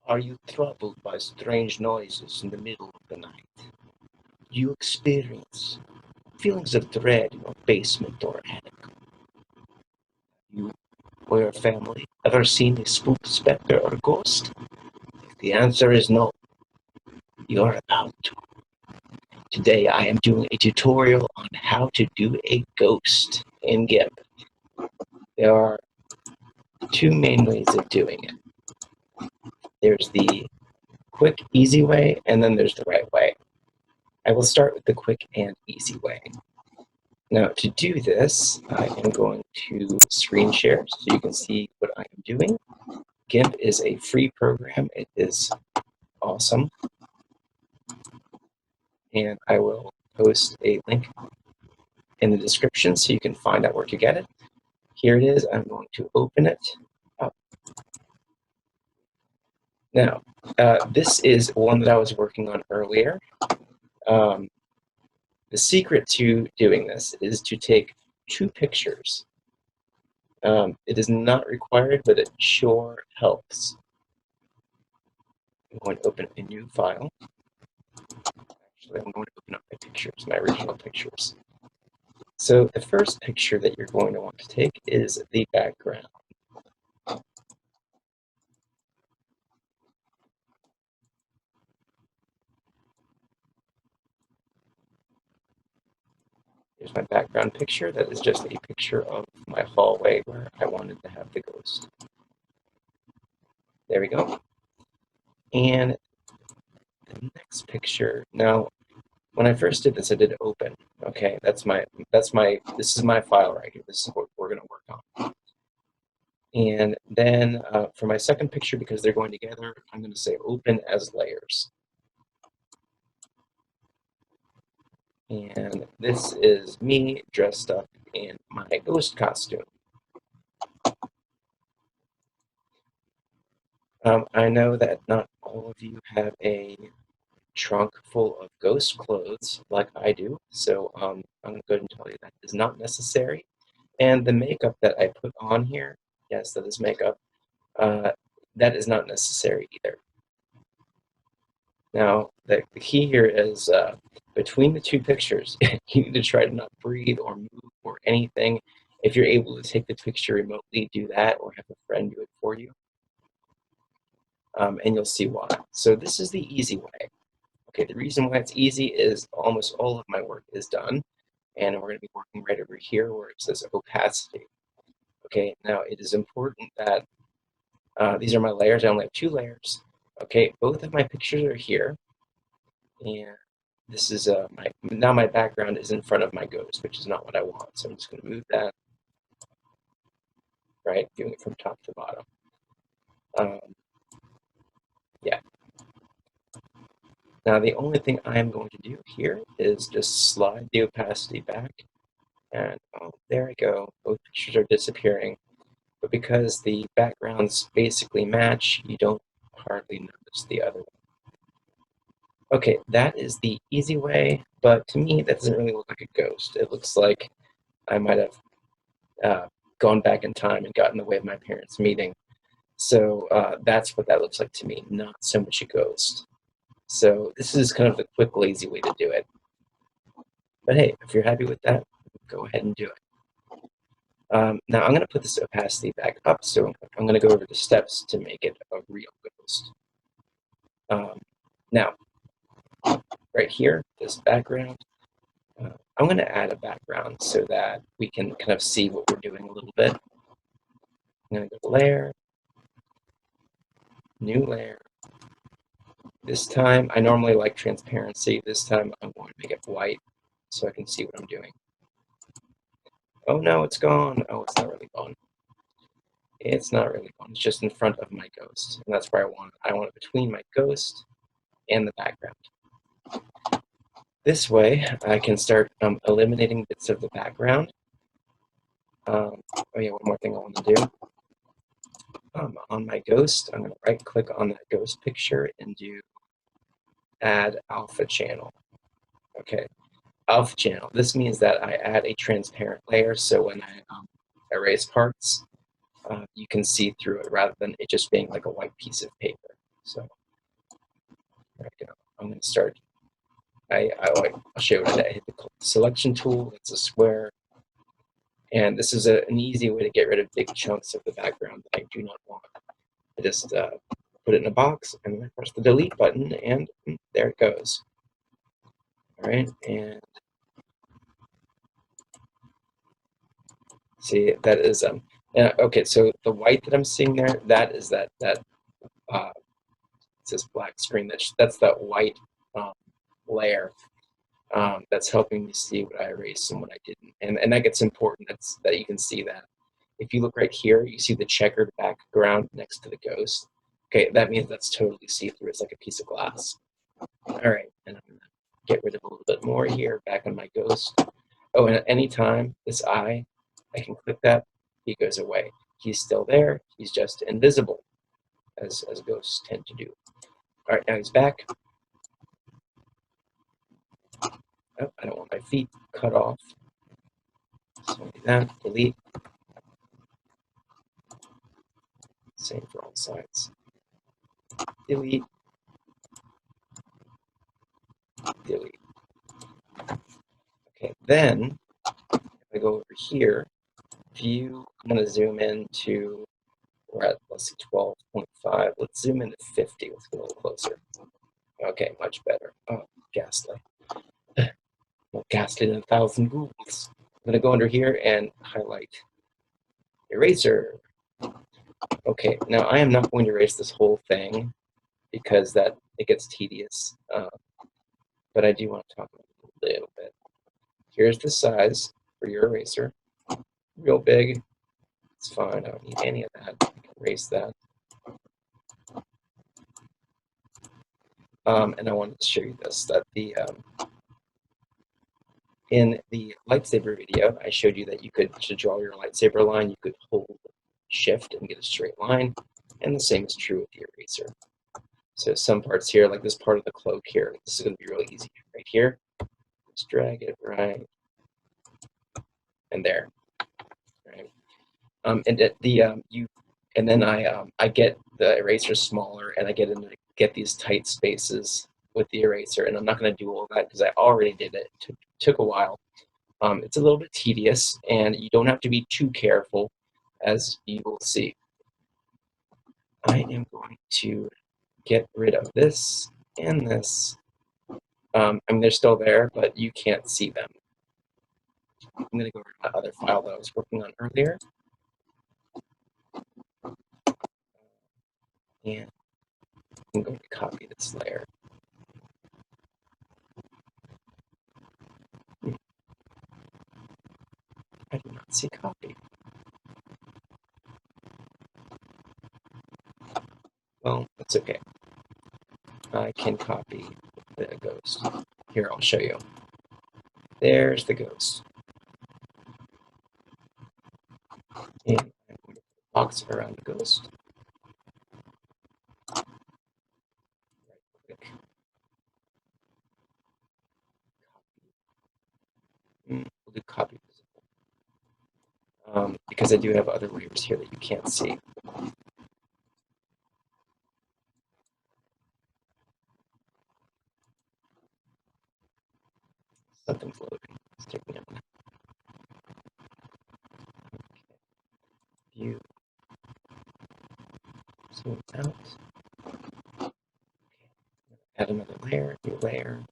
Are you troubled by strange noises in the middle of the night? Do you experience feelings of dread in your basement or attic? You or your family ever seen a spook, specter, or ghost? If the answer is no, you're about to. Today I am doing a tutorial on how to do a ghost in GIMP. There are two main ways of doing it. There's the quick, easy way, and then there's the right way. I will start with the quick and easy way. Now, to do this, I am going to screen share so you can see what I am doing. GIMP is a free program. It is awesome. And I will post a link in the description so you can find out where to get it. Here it is. I'm going to open it up. Now, this is one that I was working on earlier. The secret to doing this is to take two pictures. It is not required, but it sure helps. I'm going to open a new file. Actually, I'm going to open up my pictures, my original pictures. So the first picture that you're going to want to take is the background. Here's my background picture. That is just a picture of my hallway where I wanted to have the ghost. There we go. And the next picture, now when I first did this, I did open. Okay, this is my file right here. This is what we're gonna work on. And then for my second picture, because they're going together, I'm gonna say open as layers. And this is me dressed up in my ghost costume. I know that not all of you have a trunk full of ghost clothes like I do, so I'm going to go ahead and tell you that is not necessary. And the makeup that I put on here, yes, that is makeup, that is not necessary either. Now, the key here is between the two pictures, you need to try to not breathe or move or anything. If you're able to take the picture remotely, do that, or have a friend do it for you. And you'll see why. So this is the easy way. Okay, the reason why it's easy is almost all of my work is done, and we're going to be working right over here where it says opacity. Okay, now it is important that these are my layers. I only have two layers. Okay, both of my pictures are here, and this is now my background is in front of my ghost, which is not what I want. So I'm just going to move that, right, doing it from top to bottom. Yeah. Now the only thing I am going to do here is just slide the opacity back, and oh, there we go. Both pictures are disappearing. But because the backgrounds basically match, you don't hardly notice the other one. Okay, that is the easy way, but to me, that doesn't really look like a ghost. It looks like I might have gone back in time and got in the way of my parents' meeting. So that's what that looks like to me, not so much a ghost. So this is kind of the quick, lazy way to do it. But hey, if you're happy with that, go ahead and do it. Now I'm going to put this opacity back up, so I'm going to go over the steps to make it a real ghost. Now, right here, this background, I'm going to add a background so that we can kind of see what we're doing a little bit. I'm going to go to layer, new layer. This time, I normally like transparency. This time, I'm going to make it white so I can see what I'm doing. Oh no, it's gone. Oh, it's not really gone. It's not really gone. It's just in front of my ghost. And that's where I want it. I want it between my ghost and the background. This way, I can start eliminating bits of the background. Oh yeah, one more thing I want to do. On my ghost, I'm going to right-click on that ghost picture and do Add Alpha Channel. Okay, Alpha Channel. This means that I add a transparent layer, so when I erase parts, you can see through it rather than it just being like a white piece of paper. So there we go. I'm going to start. I'll show you that I hit the selection tool. It's a square. And this is an easy way to get rid of big chunks of the background that I do not want. I just put it in a box and then I press the delete button and there it goes. All right, and see that is okay. So the white that I'm seeing there, that is that it's this black screen. That's that white layer that's helping me see what I erased and what I didn't. And that gets important. That you can see that. If you look right here, you see the checkered background next to the ghost. Okay, that means that's totally see-through. It's like a piece of glass. All right, and I'm gonna get rid of a little bit more here, back on my ghost. Oh, and at any time, this eye, I can click that, he goes away. He's still there, he's just invisible, as ghosts tend to do. All right, now he's back. Oh, I don't want my feet cut off. So do that, delete. Same for all sides. Delete. Delete. Okay, then if I go over here, view, I'm going to zoom in to, we're at, let's see, 12.5. Let's zoom into 50. Let's get a little closer. Okay, much better. Oh, ghastly. More ghastly than 1,000 ghouls. I'm going to go under here and highlight eraser. Okay, now I am not going to erase this whole thing because it gets tedious. But I do want to talk about it a little bit. Here's the size for your eraser. Real big. It's fine. I don't need any of that. I can erase that. And I wanted to show you this, that in the lightsaber video, I showed you that you could, to draw your lightsaber line, you could hold shift and get a straight line. And the same is true with the eraser. So some parts here, like this part of the cloak here, this is going to be really easy right here. Just drag it right and there. Right. And then I get the eraser smaller, and I get these tight spaces with the eraser. And I'm not going to do all that because I already did it. It took a while. It's a little bit tedious, and you don't have to be too careful, as you will see. I am going to get rid of this and this. I mean, they're still there, but you can't see them. I'm going to go over to that other file that I was working on earlier. And I'm going to copy this layer. I do not see copy. Well, that's okay. I can copy the ghost. Here, I'll show you. There's the ghost. And I'm going to put a box around the ghost. Right click. We'll do copy visible. Because I do have other layers here that you can't see. Something's loading. It's taking a minute. Okay. View. Zoom out. Okay. Add another layer, new layer.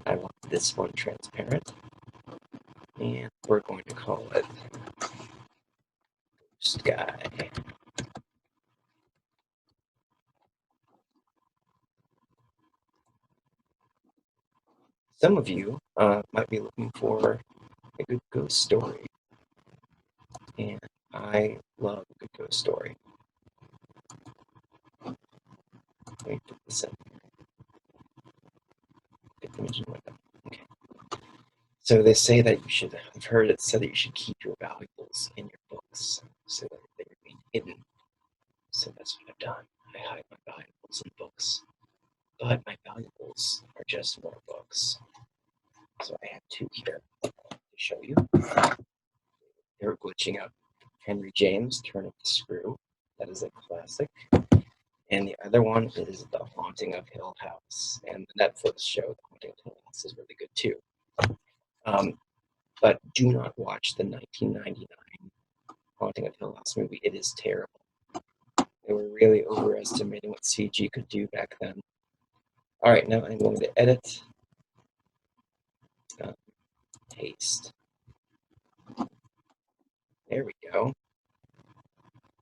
I want this one transparent. And we're going to call it Ghost Guy. Some of you might be looking for a good ghost story. And I love a good ghost story. Let me put this in. Get the image in the window. Okay. So they say that you should, I've heard it said that you should keep your valuables in your books so that they remain hidden. So that's what I've done. I hide my valuables in books. But my valuables are just more books. So I have two here to show you. They're glitching out Henry James, Turn Up the Screw. That is a classic. And the other one is The Haunting of Hill House. And the Netflix show, The Haunting of Hill House, is really good too. But do not watch the 1999 Haunting of Hill House movie. It is terrible. They were really overestimating what CG could do back then. All right, now I'm going to edit, paste. There we go.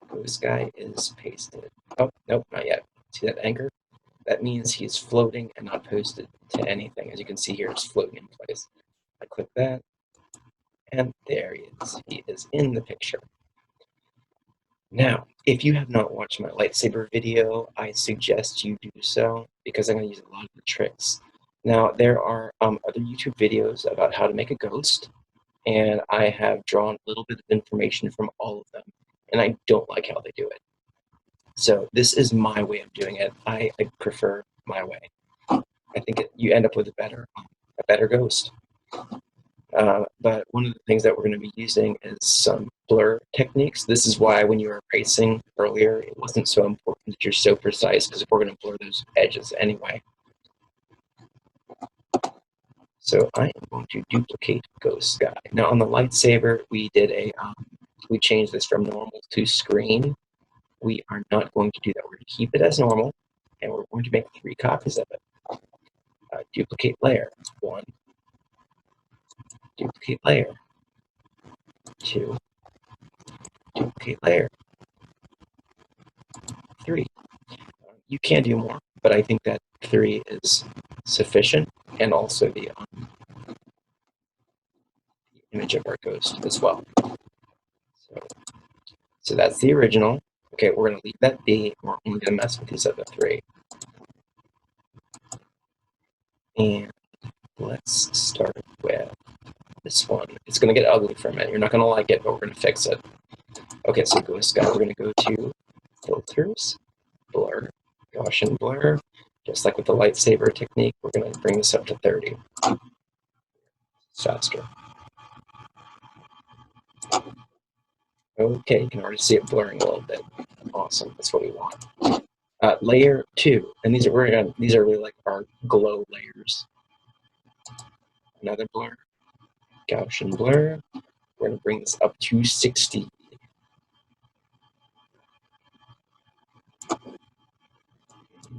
Ghost guy is pasted. Oh, nope, not yet. See that anchor? That means he's floating and not posted to anything. As you can see here, it's floating in place. I click that, and there he is. He is in the picture. Now, if you have not watched my lightsaber video, I suggest you do so because I'm going to use a lot of the tricks. Now, there are other YouTube videos about how to make a ghost, and I have drawn a little bit of information from all of them, and I don't like how they do it. So this is my way of doing it. I prefer my way. I think you end up with a better ghost. But one of the things that we're going to be using is some blur techniques. This is why when you were erasing earlier, it wasn't so important that you're so precise, because we're going to blur those edges anyway. So I am going to duplicate Ghost Guy. Now on the lightsaber, we did we changed this from normal to screen. We are not going to do that. We're going to keep it as normal, and we're going to make 3 copies of it. Duplicate layer, 1. Duplicate layer, 2. Duplicate layer, 3. You can do more, but I think that 3 is sufficient, and also the image of our ghost as well. So that's the original. Okay, we're going to leave that be. We're only going to mess with these other 3. And let's start with this one. It's going to get ugly for a minute. You're not going to like it, but we're going to fix it. Okay, so Ghost Guy, we're going to go to Filters, Blur, Gaussian Blur. Just like with the lightsaber technique, we're going to bring this up to 30. Faster. Okay, you can already see it blurring a little bit. Awesome, that's what we want. Layer 2, and these are really like our glow layers. Another blur, Gaussian blur. We're going to bring this up to 60.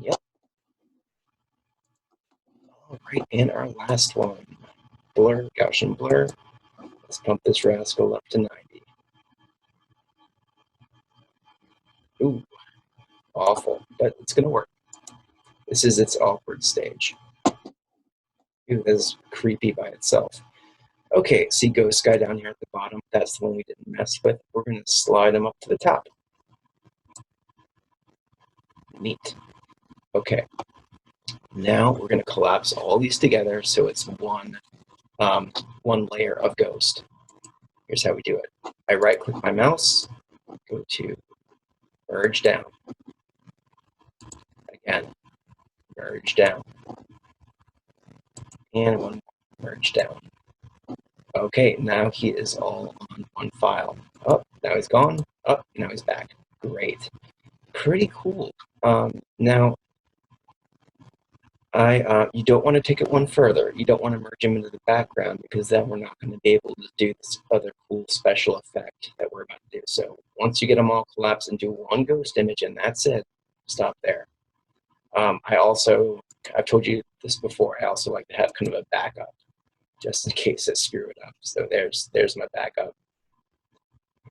Yep. All right, and our last one, blur, Gaussian blur. Let's pump this rascal up to 90. Ooh, awful, but it's going to work. This is its awkward stage. Ooh, this is creepy by itself. Okay, see Ghost Guy down here at the bottom. That's the one we didn't mess with. We're going to slide him up to the top. Neat. Okay. Now we're going to collapse all these together so it's one layer of ghost. Here's how we do it. I right-click my mouse, go to merge down. Again, merge down. And one more, merge down. Okay, now he is all on one file. Oh, now he's gone. Oh, now he's back. Great. Pretty cool. Now, you don't want to take it one further. You don't want to merge him into the background, because then we're not going to be able to do this other cool special effect that we're about to do. So once you get them all collapsed and do one ghost image, and that's it, stop there. I've told you this before, I also like to have kind of a backup, just in case I screw it up. So there's my backup.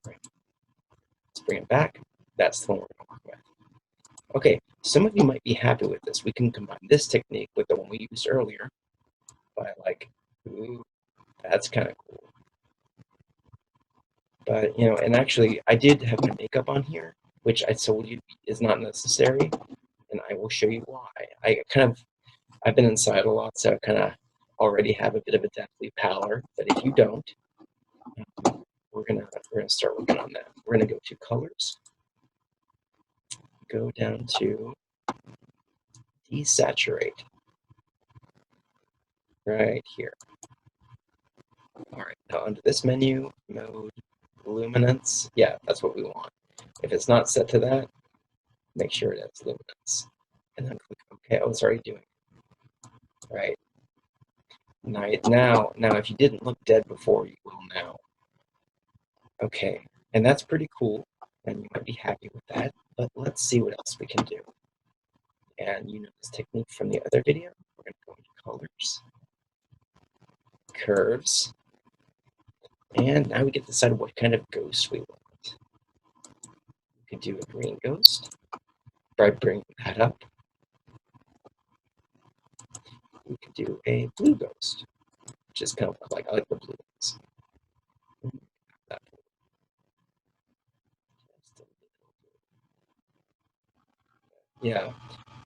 Let's bring it back. That's the one we're going to work with. Okay, some of you might be happy with this. We can combine this technique with the one we used earlier by ooh, that's kind of cool. But, and actually, I did have my makeup on here, which I told you is not necessary, and I will show you why. I've been inside a lot, so I kind of already have a bit of a deathly pallor, but if you don't, we're gonna start working on that. We're gonna go to colors, go down to Desaturate, right here. All right, now under this menu, mode, luminance, yeah, that's what we want. If it's not set to that, Make sure it has luminance. And then click OK. Oh, it's already doing it. Right. Now, if you didn't look dead before, you will now. Okay, and that's pretty cool, and you might be happy with that, but let's see what else we can do. And you know this technique from the other video. We're going to go into colors, curves, and now we get to decide what kind of ghost we want. We could do a green ghost by bringing that up. We could do a blue ghost, which is kind of like, I like the blue ones. Yeah,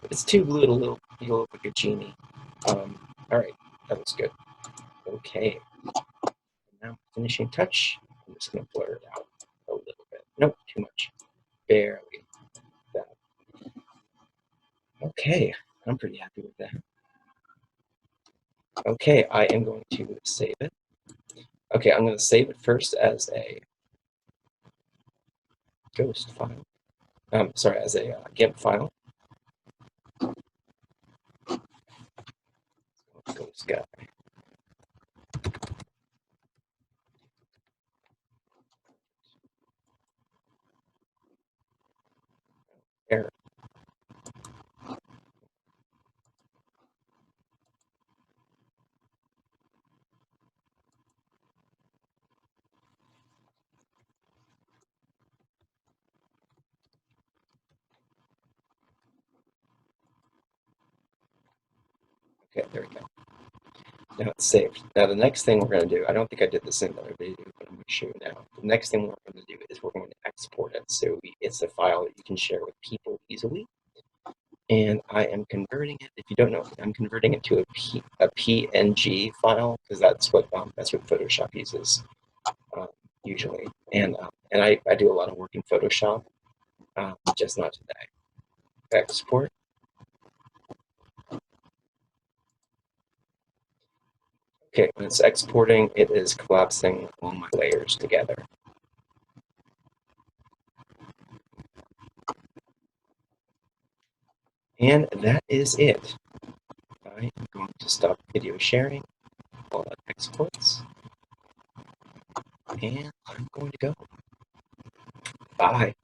if it's too blue, it'll look like a genie. All right, that looks good. Okay, now finishing touch. I'm just going to blur it out a little bit. Nope, too much. Barely. That. Okay, I'm pretty happy with that. Okay, I am going to save it. Okay, I'm going to save it first as a ghost file. Sorry, as a GIMP file. Ghost guy. Error. Okay, there we go. Now it's saved. Now the next thing we're going to do, I don't think I did this in the other video, but I'm going to show you now. The next thing we're going to do is we're going to export it. So it's a file that you can share with people easily. And I am converting it. If you don't know, I'm converting it to a PNG file because that's what Photoshop uses usually. And I do a lot of work in Photoshop, just not today. Export. Okay, when it's exporting, it is collapsing all my layers together. And that is it. I am going to stop video sharing while that exports. And I'm going to go. Bye.